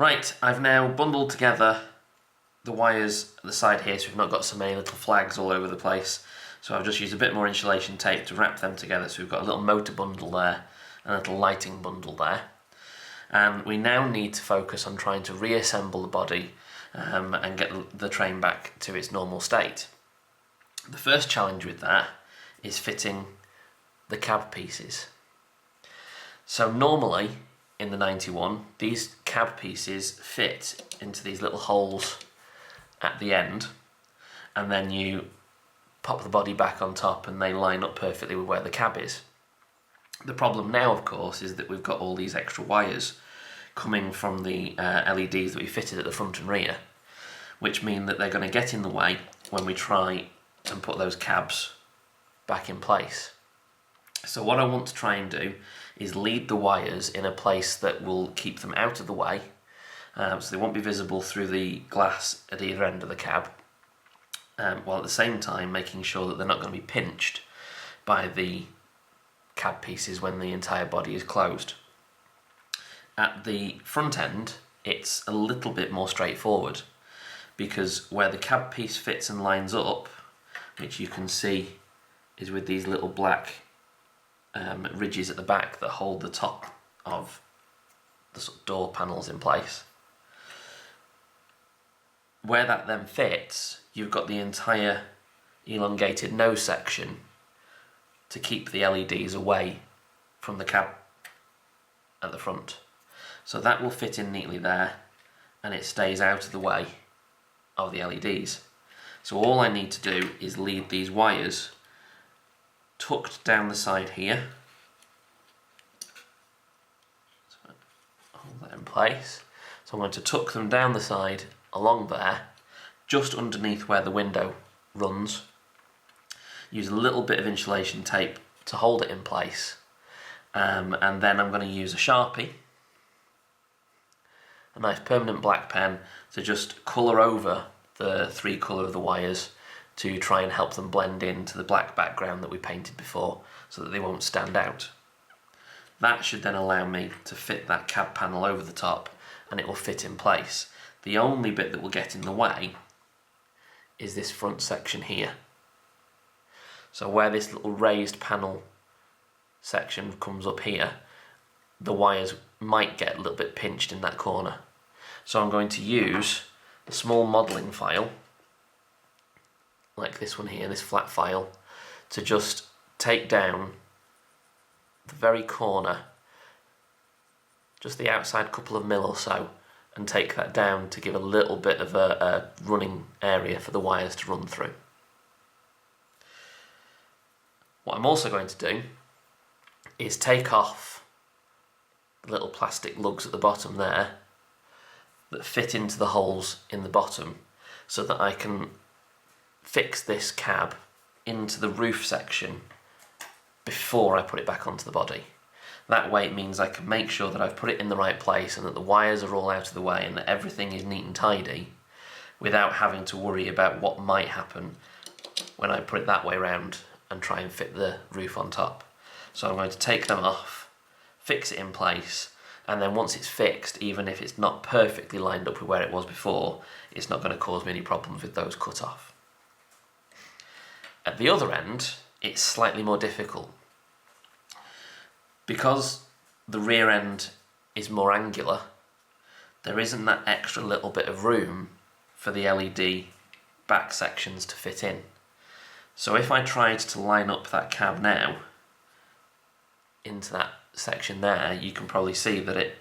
Right, I've now bundled together the wires at the side here so we've not got so many little flags all over the place. So I've just used a bit more insulation tape to wrap them together, so we've got a little motor bundle there and a little lighting bundle there. And we now need to focus on trying to reassemble the body and get the train back to its normal state. The first challenge with that is fitting the cab pieces. So normally in the 91, these cab pieces fit into these little holes at the end, and then you pop the body back on top and they line up perfectly with where the cab is. The problem now, of course, is that we've got all these extra wires coming from the LEDs that we fitted at the front and rear, which mean that they're going to get in the way when we try and put those cabs back in place. So what I want to try and do is lead the wires in a place that will keep them out of the way, so they won't be visible through the glass at either end of the cab, while at the same time making sure that they're not going to be pinched by the cab pieces when the entire body is closed. At the front end, it's a little bit more straightforward, because where the cab piece fits and lines up, which you can see is with these little black ridges at the back that hold the top of the sort of door panels in place. Where that then fits, you've got the entire elongated nose section to keep the LEDs away from the cab at the front. So that will fit in neatly there, and it stays out of the way of the LEDs. So all I need to do is lead these wires tucked down the side here. So hold that in place. So I'm going to tuck them down the side along there, just underneath where the window runs. Use a little bit of insulation tape to hold it in place, and then I'm going to use a Sharpie, a nice permanent black pen, to just colour over the three colour of the wires to try and help them blend into the black background that we painted before, so that they won't stand out. That should then allow me to fit that cab panel over the top, and it will fit in place. The only bit that will get in the way is this front section here. So where this little raised panel section comes up here, the wires might get a little bit pinched in that corner. So I'm going to use a small modelling file, like this one here, this flat file, to just take down the very corner, just the outside couple of mil or so, and take that down to give a little bit of a running area for the wires to run through. What I'm also going to do is take off the little plastic lugs at the bottom there that fit into the holes in the bottom, so that I can fix this cab into the roof section before I put it back onto the body. That way it means I can make sure that I've put it in the right place and that the wires are all out of the way and that everything is neat and tidy, without having to worry about what might happen when I put it that way around and try and fit the roof on top. So I'm going to take them off, fix it in place, and then once it's fixed, even if it's not perfectly lined up with where it was before, it's not going to cause me any problems with those cut off. At the other end, it's slightly more difficult. Because the rear end is more angular, there isn't that extra little bit of room for the LED back sections to fit in. So if I tried to line up that cab now into that section there, you can probably see that it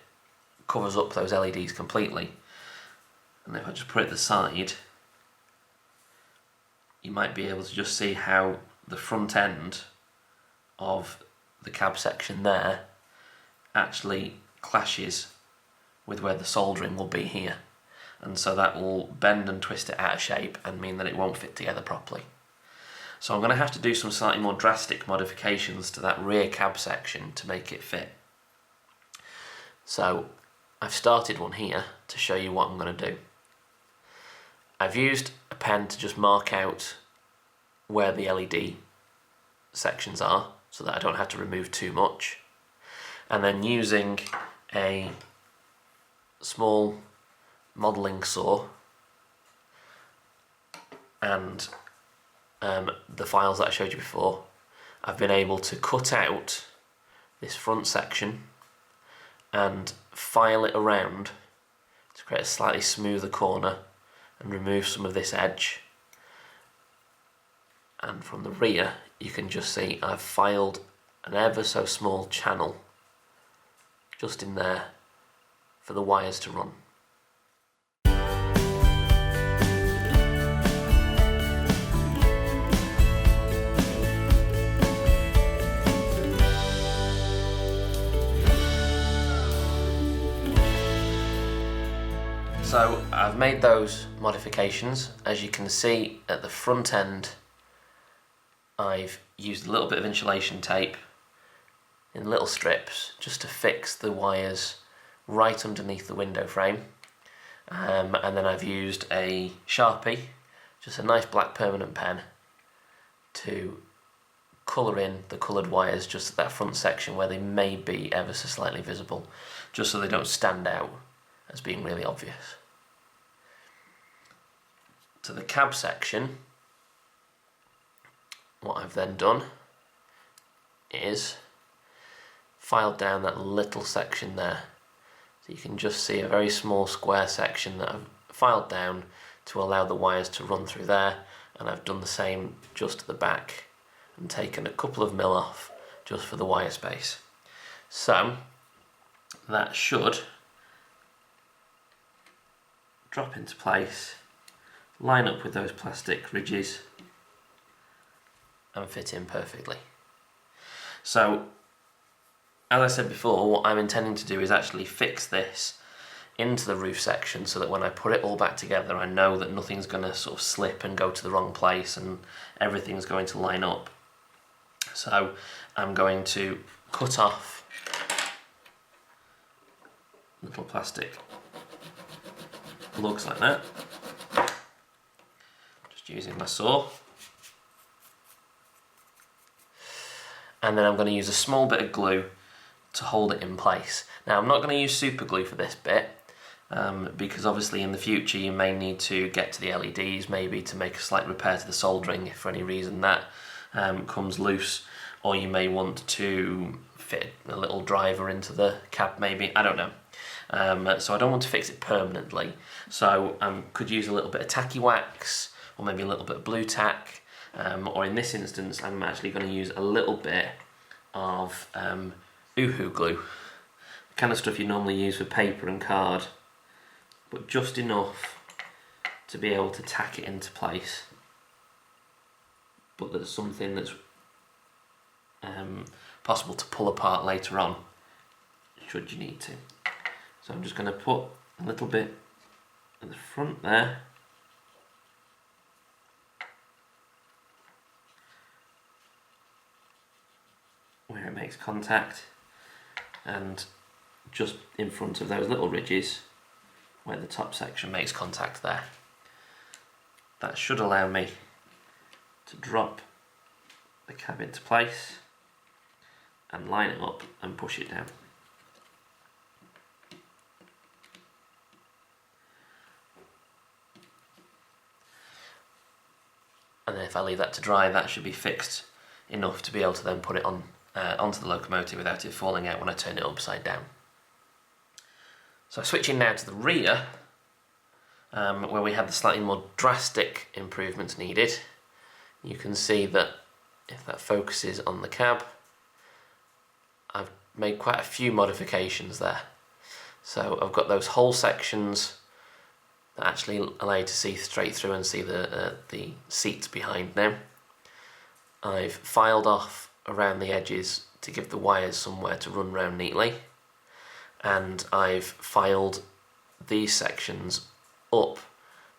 covers up those LEDs completely. And if I just put it to the side, you might be able to just see how the front end of the cab section there actually clashes with where the soldering will be here, and so that will bend and twist it out of shape and mean that it won't fit together properly. So I'm going to have to do some slightly more drastic modifications to that rear cab section to make it fit. So I've started one here to show you what I'm going to do. I've used a pen to just mark out where the LED sections are, so that I don't have to remove too much, and then using a small modelling saw and the files that I showed you before, I've been able to cut out this front section and file it around to create a slightly smoother corner and remove some of this edge. And from the rear you can just see I've filed an ever so small channel just in there for the wires to run. So I've made those modifications. As you can see at the front end, I've used a little bit of insulation tape in little strips just to fix the wires right underneath the window frame. And then I've used a Sharpie, just a nice black permanent pen, to colour in the coloured wires just at that front section where they may be ever so slightly visible, just so they don't stand out as being really obvious. To the cab section, what I've then done is filed down that little section there. So you can just see a very small square section that I've filed down to allow the wires to run through there, and I've done the same just at the back and taken a couple of mil off just for the wire space. So that should drop into place, line up with those plastic ridges and fit in perfectly. So as I said before, what I'm intending to do is actually fix this into the roof section so that when I put it all back together I know that nothing's going to sort of slip and go to the wrong place and everything's going to line up. So I'm going to cut off little plastic lugs like that, just using my saw. And then I'm going to use a small bit of glue to hold it in place. Now I'm not going to use super glue for this bit because obviously in the future you may need to get to the LEDs, maybe to make a slight repair to the soldering if for any reason that comes loose, or you may want to fit a little driver into the cab maybe, I don't know. So I don't want to fix it permanently, so I could use a little bit of tacky wax or maybe a little bit of blue tack, or in this instance I'm actually going to use a little bit of Uhu glue, the kind of stuff you normally use for paper and card, but just enough to be able to tack it into place, but that's something that's possible to pull apart later on should you need to. So I'm just going to put a little bit at the front there, where it makes contact, and just in front of those little ridges where the top section makes contact there. That should allow me to drop the cab into place and line it up and push it down. And then if I leave that to dry, that should be fixed enough to be able to then put it on onto the locomotive without it falling out when I turn it upside down. So switching now to the rear, where we have the slightly more drastic improvements needed, you can see that if that focuses on the cab, I've made quite a few modifications there. So I've got those whole sections that actually allow you to see straight through and see the seats behind now. I've filed off around the edges to give the wires somewhere to run round neatly, and I've filed these sections up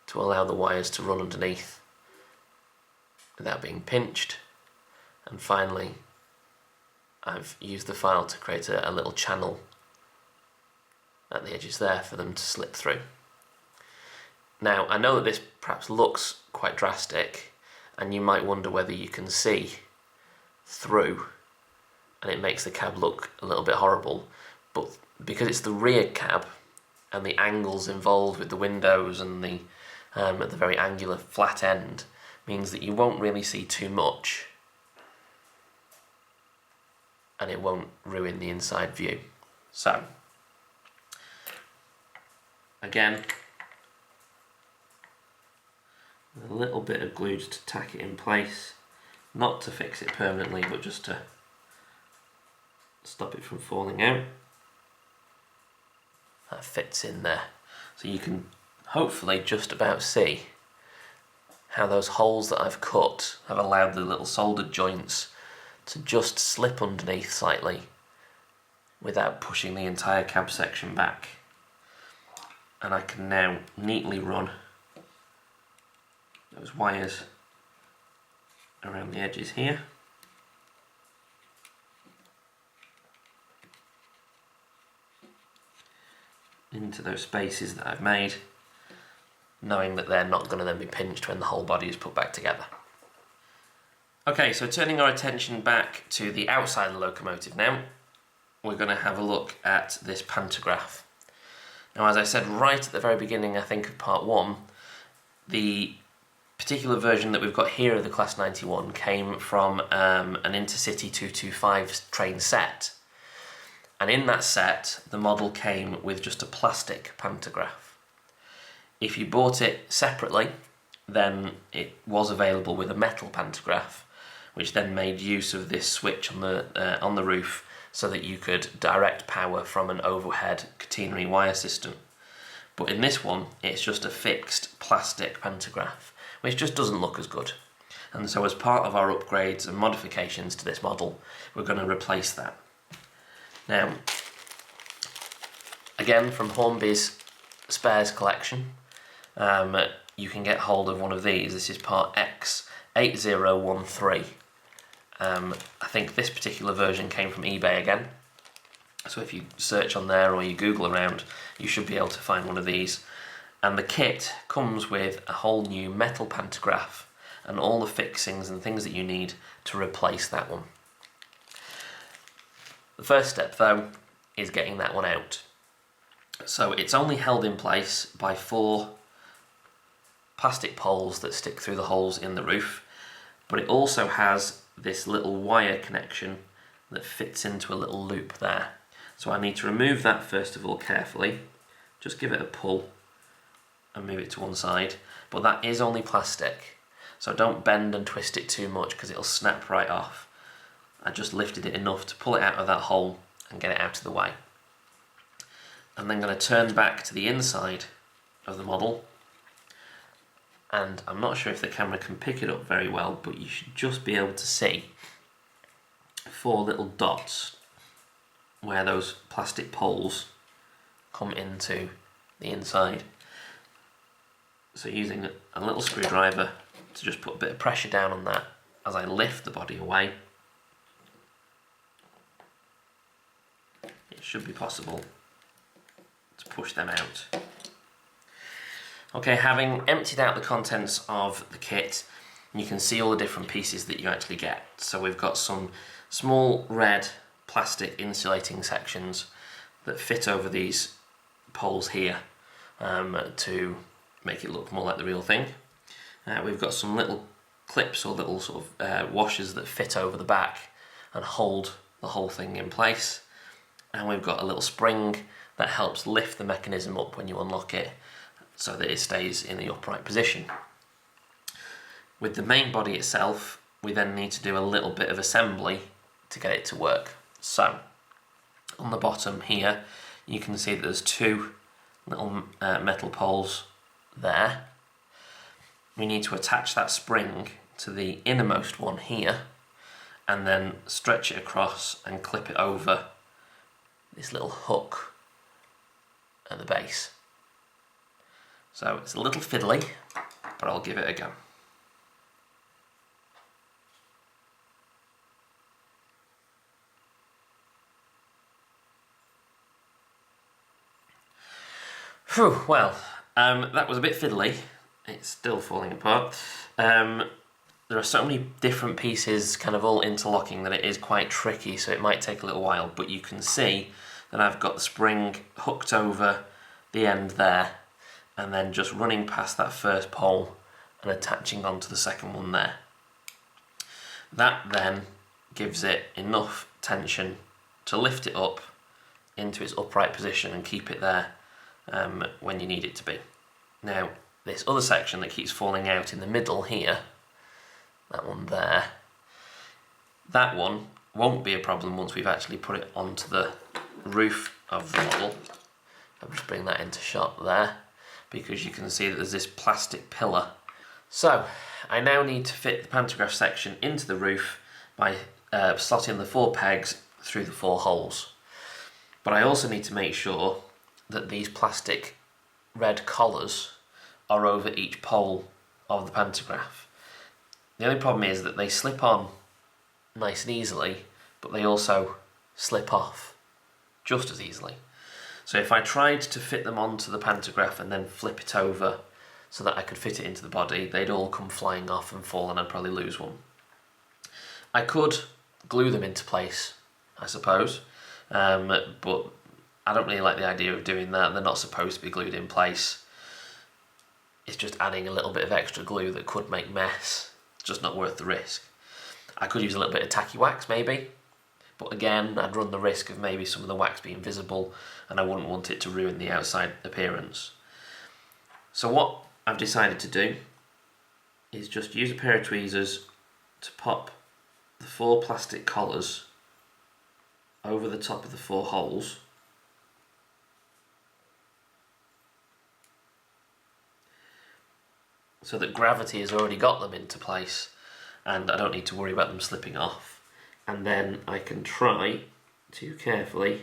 to allow the wires to run underneath without being pinched, and finally I've used the file to create a little channel at the edges there for them to slip through. Now I know that this perhaps looks quite drastic and you might wonder whether you can see through and it makes the cab look a little bit horrible, but because it's the rear cab and the angles involved with the windows and the at the very angular flat end means that you won't really see too much, and it won't ruin the inside view. So again, a little bit of glue just to tack it in place, not to fix it permanently but just to stop it from falling out. That fits in there, so you can hopefully just about see how those holes that I've cut have allowed the little soldered joints to just slip underneath slightly without pushing the entire cab section back. And I can now neatly run those wires around the edges here. Into those spaces that I've made, knowing that they're not going to then be pinched when the whole body is put back together. Okay, so turning our attention back to the outside of the locomotive now, we're going to have a look at this pantograph. Now, as I said right at the very beginning, I think, of part 1, the particular version that we've got here of the Class 91 came from an Intercity 225 train set. And in that set, the model came with just a plastic pantograph. If you bought it separately, then it was available with a metal pantograph, which then made use of this switch on the roof so that you could direct power from an overhead catenary wire system. But in this one, it's just a fixed plastic pantograph, which just doesn't look as good. And so as part of our upgrades and modifications to this model, we're going to replace that. Now, again, from Hornby's spares collection, you can get hold of one of these. This is part X8013. I think this particular version came from eBay again. So if you search on there or you Google around, you should be able to find one of these. And the kit comes with a whole new metal pantograph and all the fixings and things that you need to replace that one. The first step, though, is getting that one out. So it's only held in place by 4 plastic poles that stick through the holes in the roof, but it also has this little wire connection that fits into a little loop there. So I need to remove that first of all carefully, just give it a pull and move it to one side, but that is only plastic, so don't bend and twist it too much because it'll snap right off. I just lifted it enough to pull it out of that hole and get it out of the way. I'm then going to turn back to the inside of the model, and I'm not sure if the camera can pick it up very well, but you should just be able to see 4 little dots where those plastic poles come into the inside. So using a little screwdriver to just put a bit of pressure down on that as I lift the body away, it should be possible to push them out. Okay, having emptied out the contents of the kit, you can see all the different pieces that you actually get. So we've got some small red plastic insulating sections that fit over these poles here to make it look more like the real thing. We've got some little clips or little sort of washers that fit over the back and hold the whole thing in place. And we've got a little spring that helps lift the mechanism up when you unlock it so that it stays in the upright position. With the main body itself, we then need to do a little bit of assembly to get it to work. So, on the bottom here, you can see that there's 2 little metal poles there. We need to attach that spring to the innermost one here, and then stretch it across and clip it over this little hook at the base. So it's a little fiddly, but I'll give it a go. Whew, well, that was a bit fiddly. It's still falling apart. There are so many different pieces kind of all interlocking that it is quite tricky, so it might take a little while, but you can see that I've got the spring hooked over the end there, and then just running past that first pole and attaching onto the second one there. That then gives it enough tension to lift it up into its upright position and keep it there when you need it to be. Now, this other section that keeps falling out in the middle here, that one there, that one won't be a problem once we've actually put it onto the roof of the model. I'll just bring that into shot there, because you can see that there's this plastic pillar. So, I now need to fit the pantograph section into the roof by slotting the 4 pegs through the 4 holes. But I also need to make sure that these plastic red collars are over each pole of the pantograph. The only problem is that they slip on nice and easily, but they also slip off just as easily. So if I tried to fit them onto the pantograph and then flip it over so that I could fit it into the body, they'd all come flying off and fall and I'd probably lose one. I could glue them into place, I suppose, but I don't really like the idea of doing that. They're not supposed to be glued in place. It's just adding a little bit of extra glue that could make mess. It's just not worth the risk. I could use a little bit of tacky wax maybe, but again, I'd run the risk of maybe some of the wax being visible and I wouldn't want it to ruin the outside appearance. So what I've decided to do is just use a pair of tweezers to pop the 4 plastic collars over the top of the 4 holes, so that gravity has already got them into place and I don't need to worry about them slipping off. And then I can try to carefully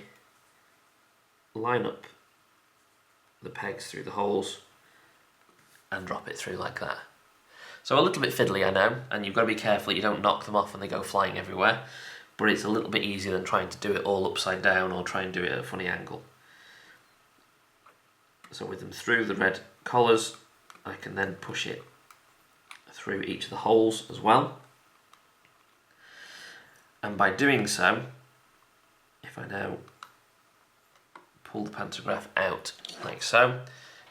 line up the pegs through the holes and drop it through like that. So a little bit fiddly, I know, and you've got to be careful you don't knock them off and they go flying everywhere, but it's a little bit easier than trying to do it all upside down or try and do it at a funny angle. So with them through the red collars, I can then push it through each of the holes as well. And by doing so, if I now pull the pantograph out like so,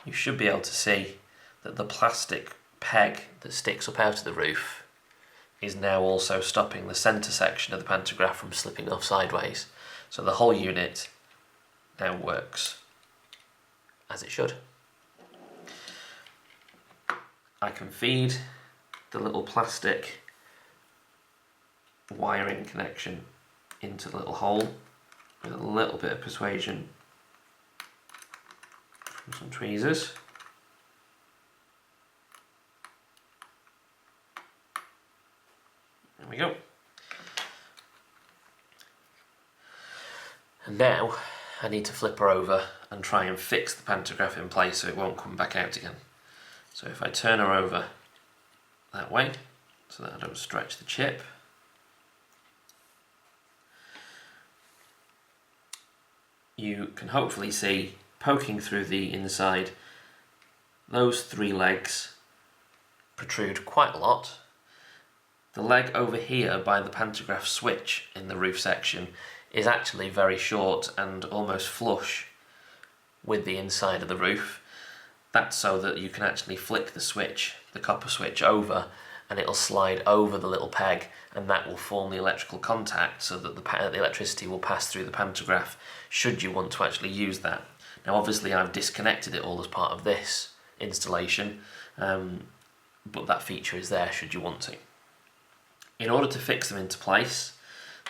you should be able to see that the plastic peg that sticks up out of the roof is now also stopping the centre section of the pantograph from slipping off sideways. So the whole unit now works as it should. I can feed the little plastic wiring connection into the little hole with a little bit of persuasion from some tweezers. There we go. And now I need to flip her over and try and fix the pantograph in place so it won't come back out again. So if I turn her over that way so that I don't stretch the chip, you can hopefully see, poking through the inside, those 3 legs protrude quite a lot. The leg over here by the pantograph switch in the roof section is actually very short and almost flush with the inside of the roof. That's so that you can actually flick the switch, the copper switch, over and it'll slide over the little peg and that will form the electrical contact so that the electricity will pass through the pantograph should you want to actually use that. Now obviously I've disconnected it all as part of this installation, but that feature is there should you want to. In order to fix them into place,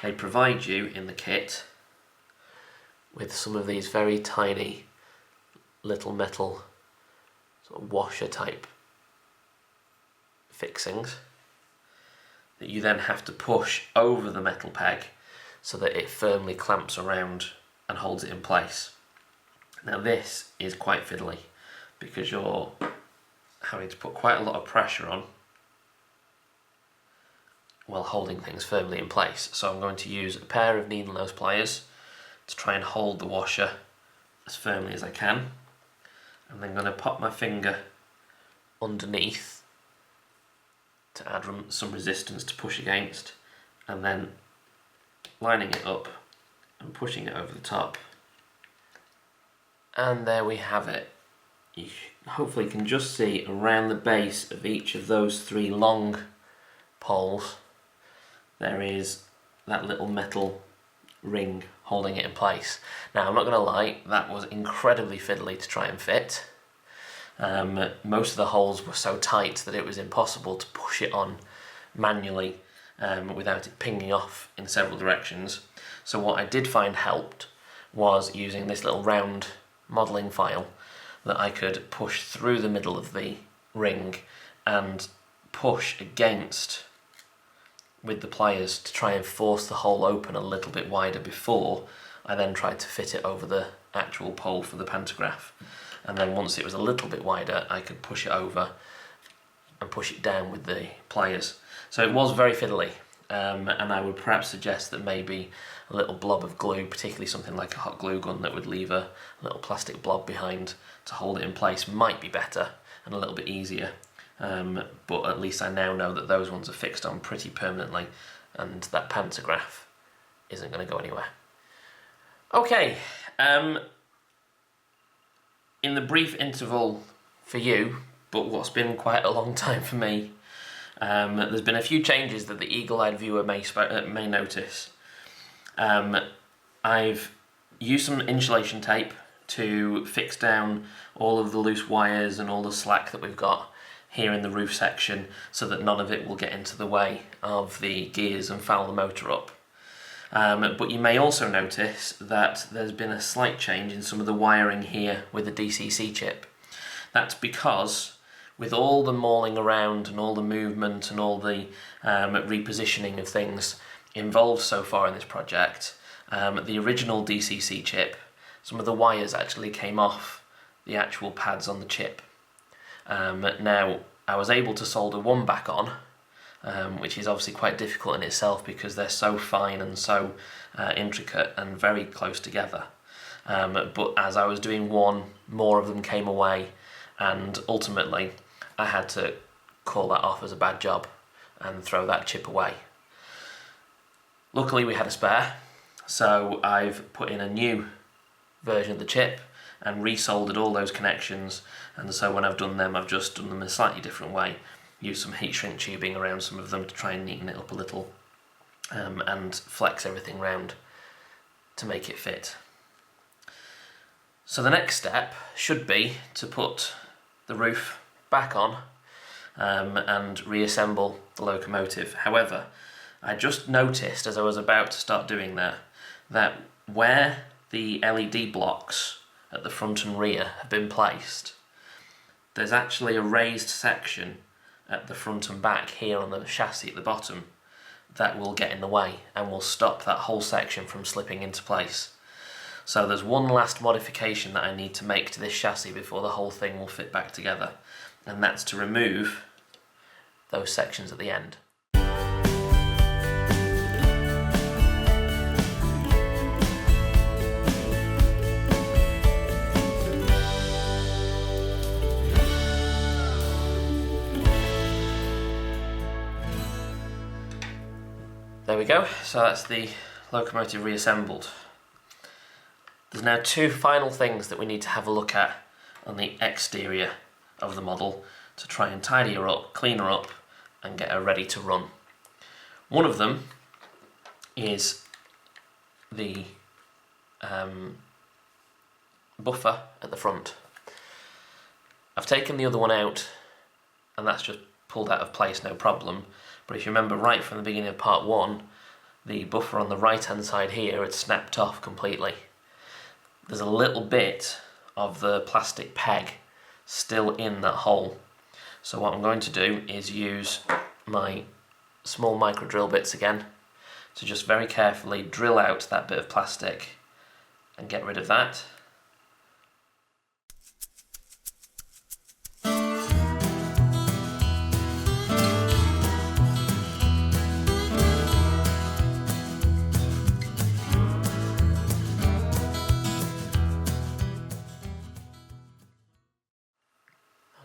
they provide you in the kit with some of these very tiny little metal sort of washer type fixings that you then have to push over the metal peg so that it firmly clamps around and holds it in place. Now this is quite fiddly because you're having to put quite a lot of pressure on while holding things firmly in place. So I'm going to use a pair of needle nose pliers to try and hold the washer as firmly as I can. I'm then going to pop my finger underneath to add some resistance to push against, and then lining it up and pushing it over the top And there we have it. You hopefully can just see around the base of each of those 3 long poles there is that little metal ring holding it in place. Now, I'm not going to lie, that was incredibly fiddly to try and fit. Most of the holes were so tight that it was impossible to push it on manually without it pinging off in several directions. So what I did find helped was using this little round modelling file that I could push through the middle of the ring and push against with the pliers to try and force the hole open a little bit wider before I then tried to fit it over the actual pole for the pantograph. And then once it was a little bit wider, I could push it over and push it down with the pliers. So it was very fiddly, and I would perhaps suggest that maybe a little blob of glue, particularly something like a hot glue gun that would leave a little plastic blob behind to hold it in place, might be better and a little bit easier. But at least I now know that those ones are fixed on pretty permanently and that pantograph isn't going to go anywhere. Okay, in the brief interval for you, but what's been quite a long time for me, there's been a few changes that the eagle-eyed viewer may notice. I've used some insulation tape to fix down all of the loose wires and all the slack that we've got here in the roof section so that none of it will get into the way of the gears and foul the motor up. But you may also notice that there's been a slight change in some of the wiring here with the DCC chip. That's because with all the mauling around and all the movement and all the repositioning of things involved so far in this project, the original DCC chip, some of the wires actually came off the actual pads on the chip. Now, I was able to solder one back on, which is obviously quite difficult in itself because they're so fine and so intricate and very close together. But as I was doing one, more of them came away, and ultimately I had to call that off as a bad job and throw that chip away. Luckily we had a spare, so I've put in a new version of the chip and resoldered all those connections, and so when I've done them, I've just done them in a slightly different way. Used some heat shrink tubing around some of them to try and neaten it up a little, and flex everything round to make it fit. So the next step should be to put the roof back on and reassemble the locomotive. However, I just noticed as I was about to start doing that where the LED blocks at the front and rear have been placed, there's actually a raised section at the front and back here on the chassis at the bottom that will get in the way and will stop that whole section from slipping into place. So there's one last modification that I need to make to this chassis before the whole thing will fit back together, and that's to remove those sections at the end. There we go, so that's the locomotive reassembled. There's now 2 final things that we need to have a look at on the exterior of the model to try and tidy her up, clean her up, and get her ready to run. One of them is the buffer at the front. I've taken the other one out, and that's just pulled out of place, no problem. But if you remember right from the beginning of part 1, the buffer on the right hand side here had snapped off completely. There's a little bit of the plastic peg still in that hole. So what I'm going to do is use my small micro drill bits again to just very carefully drill out that bit of plastic and get rid of that.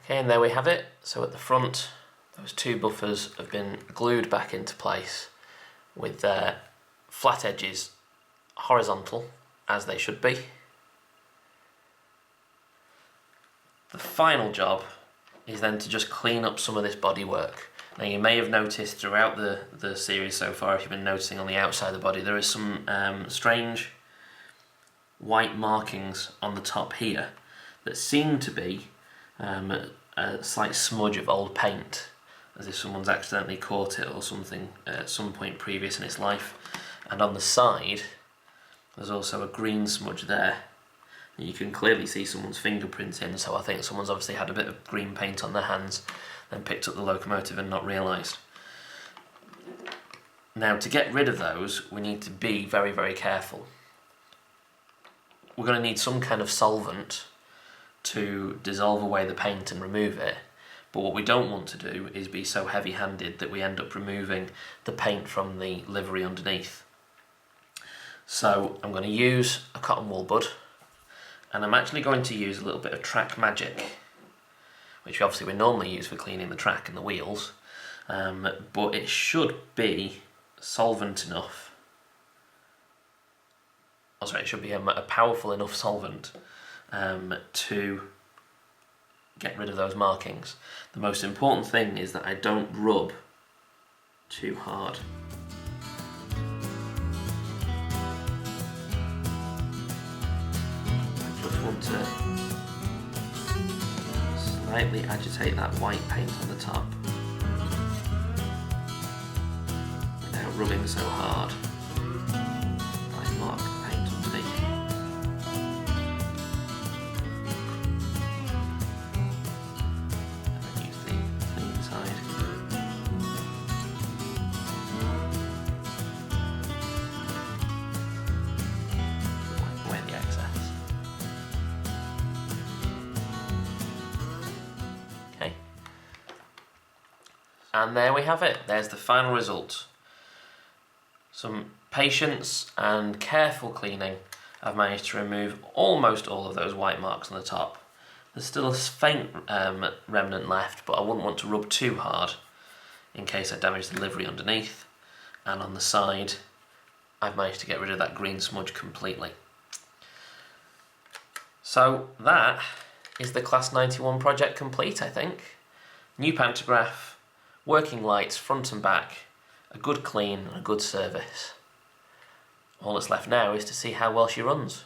Okay, and there we have it. So at the front, those 2 buffers have been glued back into place with their flat edges horizontal, as they should be. The final job is then to just clean up some of this bodywork. Now you may have noticed throughout the series so far, if you've been noticing on the outside of the body, there is some strange white markings on the top here that seem to be a slight smudge of old paint, as if someone's accidentally caught it or something at some point previous in its life. And on the side there's also a green smudge there. You can clearly see someone's fingerprint in, so I think someone's obviously had a bit of green paint on their hands, then picked up the locomotive and not realised. Now, to get rid of those, we need to be very, very careful. We're going to need some kind of solvent to dissolve away the paint and remove it, but what we don't want to do is be so heavy-handed that we end up removing the paint from the livery underneath. So I'm going to use a cotton wool bud, and I'm actually going to use a little bit of track magic, which obviously we normally use for cleaning the track and the wheels, but it should be solvent enough. Oh, sorry, it should be a powerful enough solvent to get rid of those markings. The most important thing is that I don't rub too hard. Want to slightly agitate that white paint on the top without rubbing so hard. I mark the paint underneath. And then use the clean side. Wipe away the excess. And there we have it. There's the final result. Some patience and careful cleaning, I've managed to remove almost all of those white marks on the top. There's still a faint remnant left, but I wouldn't want to rub too hard in case I damage the livery underneath. And on the side, I've managed to get rid of that green smudge completely. So that is the Class 91 project complete, I think. New pantograph, working lights front and back, a good clean and a good service. All that's left now is to see how well she runs.